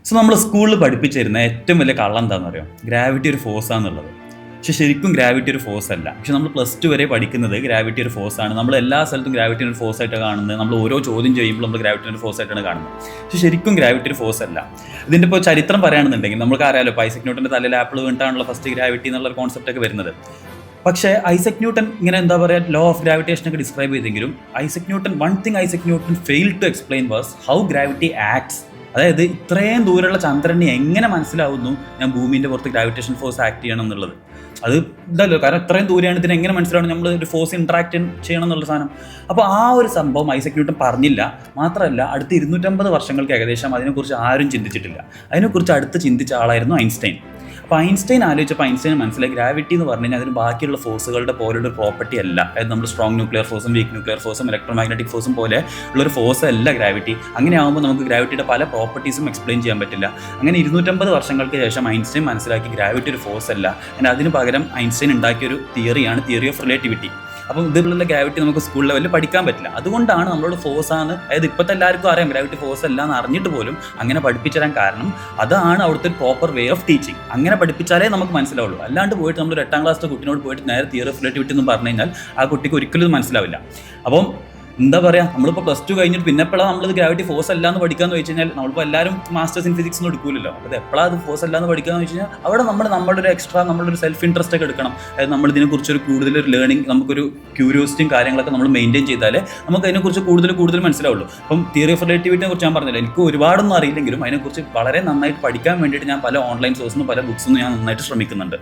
So നമ്മൾ സ്കൂളിൽ പഠിപ്പിച്ചിരുന്ന ഏറ്റവും വലിയ കള്ളം എന്താണെന്ന് അറിയാം, ഗ്രാവിറ്റി ഒരു ഫോഴ്സാണെന്നുള്ളത്. പക്ഷെ ശരിക്കും ഗ്രാവിറ്റി ഒരു ഫോഴ്സ് അല്ല. പക്ഷെ നമ്മൾ +2 വരെ പഠിക്കുന്നത് ഗ്രാവിറ്റി ഒരു ഫോഴ്സാണ്. നമ്മൾ എല്ലാ സ്ഥലത്തും ഗ്രാവിറ്റി ഒരു ഫോഴ്സ് ആയിട്ട് കാണുന്നത്. നമ്മൾ ഓരോ ചോദ്യം ചെയ്യുമ്പോൾ നമ്മൾ ഗ്രാവിറ്റി ഒരു ഫോഴ്സ് ആയിട്ടാണ് കാണുന്നത്. പക്ഷെ ശരിക്കും ഗ്രാവിറ്റി ഒരു ഫോഴ്സ് അല്ല. ഇതിൻ്റെ ഇപ്പോൾ ചരിത്രം പറയുകയാണെന്നുണ്ടെങ്കിൽ നമുക്ക് അറിയാലോ, ഐസക് ന്യൂട്ടൻ്റെ തലയിൽ ആപ്പിൾ വീണിട്ടാണല്ലോ ഫസ്റ്റ് ഗ്രാവിറ്റി എന്നുള്ള കോൺസെപ്റ്റ് ഒക്കെ വരുന്നത്. പക്ഷേ ഐസക് ന്യൂട്ടൻ ഇങ്ങനെ എന്താ പറയുക, ലോ ഓഫ് ഗ്രാവിറ്റേഷൻ ഒക്കെ ഡിസ്ക്രൈബ് ചെയ്തെങ്കിലും one thing Isaac Newton fail to explain was how gravity acts. അതായത് ഇത്രയും ദൂരമുള്ള ചന്ദ്രനെ എങ്ങനെ മനസ്സിലാവുന്നു ഞാൻ ഭൂമിൻ്റെ പുറത്ത് ഗ്രാവിറ്റേഷൻ ഫോഴ്സ് ആക്ട് ചെയ്യണം എന്നുള്ളത്. അത് ഇതല്ലോ, കാരണം ഇത്രയും ദൂരെയാണ്, ഇതിന് എങ്ങനെ മനസ്സിലാവണം നമ്മൾ ഒരു ഫോഴ്സ് ഇൻട്രാക്ട് ചെയ്യണം എന്നുള്ള സാധനം. അപ്പോൾ ആ ഒരു സംഭവം ഐസക് ന്യൂട്ടൻ പറഞ്ഞില്ല. മാത്രമല്ല അടുത്ത 250 വർഷങ്ങൾക്ക് ഏകദേശം അതിനെക്കുറിച്ച് ആരും ചിന്തിച്ചിട്ടില്ല. അതിനെക്കുറിച്ച് അടുത്ത് ചിന്തിച്ച ആളായിരുന്നു ഐൻസ്റ്റൈൻ. അപ്പോൾ ഐൻസ്റ്റൈൻ ആലോചിച്ചപ്പോൾ ഐൻസ്റ്റൈൻ മനസ്സിലായി ഗ്രാവിറ്റി എന്ന് പറഞ്ഞു കഴിഞ്ഞാൽ അതിന് ബാക്കിയുള്ള ഫോഴ്സുകളുടെ പോലെയുള്ള പ്രോപ്പർട്ടി അല്ല. അതായത് നമ്മൾ സ്ട്രോങ് ന്യൂക്ലിയർ ഫോഴ്സും വീക്ക് ന്യൂക്ലിയർ ഫോഴ്സും ഇലക്ട്രോമാഗ്നറ്റിക് ഫോഴ്സും പോലെ ഉള്ളൊരു ഫോഴ്സ് അല്ല ഗ്രാവിറ്റി. അങ്ങനെ ആകുമ്പോൾ നമുക്ക് ഗ്രാവിറ്റിയുടെ പല പ്രോപ്പർട്ടീസും എക്സ്പ്ലെയിൻ ചെയ്യാൻ പറ്റില്ല. അങ്ങനെ 250 വർഷങ്ങൾക്ക് ശേഷം ഐൻസ്റ്റൈൻ മനസ്സിലാക്കി ഗ്രാവിറ്റി ഒരു ഫോഴ്സ് അല്ല. അതിന് പകരം ഐൻസ്റ്റൈൻ ഉണ്ടാക്കിയൊരു തിയറിയാണ് തിയറി ഓഫ് റിലേറ്റിവിറ്റി. അപ്പം ഇതുപോലുള്ള ഗ്രാവിറ്റി നമുക്ക് സ്കൂൾ ലെവലിൽ പഠിക്കാൻ പറ്റില്ല. അതുകൊണ്ടാണ് നമ്മളോട് ഫോഴ്സാണ്, അതായത് ഇപ്പോഴത്തെ എല്ലാവർക്കും അറിയാം ഗ്രാവിറ്റി ഫോഴ്സ് അല്ല എന്ന് അറിഞ്ഞിട്ട് പോലും അങ്ങനെ പഠിപ്പിച്ചുതരാൻ കാരണം അതാണ് അവിടുത്തെ ഒരു പ്രോപ്പർ വേ ഓഫ് ടീച്ചിങ്. അങ്ങനെ പഠിപ്പിച്ചാലേ നമുക്ക് മനസ്സിലാവുള്ളൂ. അല്ലാണ്ട് പോയിട്ട് നമ്മൾ 8ാം ക്ലാസ്സിലെ കുട്ടിനോട് പോയിട്ട് നേരെ തിയറി ഓഫ് റിലേറ്റിവിറ്റി എന്ന് പറഞ്ഞു കഴിഞ്ഞാൽ ആ കുട്ടിക്ക് ഒരിക്കലും മനസ്സിലാവില്ല. അപ്പം എന്താ പറയുക, നമ്മളിപ്പോൾ +2 കഴിഞ്ഞിട്ട് പിന്നെ എപ്പോഴാണ് നമ്മളിത് ഗ്രാവിറ്റി ഫോഴ്സ് അല്ല എന്ന് പഠിക്കാമെന്ന് വെച്ച് കഴിഞ്ഞാൽ നമ്മളിപ്പോൾ എല്ലാവരും മാസ്റ്റേഴ്സ് ഇൻ ഫിസിക്സ് ഒന്നും എടുക്കില്ലല്ലോ. അപ്പോൾ എപ്പോഴാണ് അത് ഫോഴ്സ് അല്ല എന്ന് പഠിക്കാമെന്ന് വെച്ച് കഴിഞ്ഞാൽ അവിടെ നമ്മുടെ ഒരു എക്സ്ട്രാ നമ്മളൊരു സെൽഫ് ഇൻട്രസ്റ്റ് ഒക്കെ എടുക്കണം. അതായത് നമ്മളിതിനെക്കുറിച്ചൊരു കൂടുതലൊരു ലേണിംഗ്, നമുക്കൊരു ക്യൂരിയോസിറ്റിയും കാര്യങ്ങളൊക്കെ നമ്മൾ മെയിൻറ്റെയിൻ ചെയ്താലേ നമുക്ക് അതിനെക്കുറിച്ച് കൂടുതൽ മനസ്സിലാവുള്ളൂ. അപ്പം തിയറി ഓഫ് റിലേറ്റിവിറ്റിയെ കുറിച്ച് ഞാൻ പറഞ്ഞില്ല, എനിക്ക് ഒരുപാടൊന്നും അറിയില്ലെങ്കിലും അതിനെക്കുറിച്ച് വളരെ നന്നായിട്ട് പഠിക്കാൻ വേണ്ടിയിട്ട് ഞാൻ പല ഓൺലൈൻ സോഴ്സിനും പല ബുക്സിനും ഞാൻ നന്നായിട്ട് ശ്രമിക്കുന്നുണ്ട്.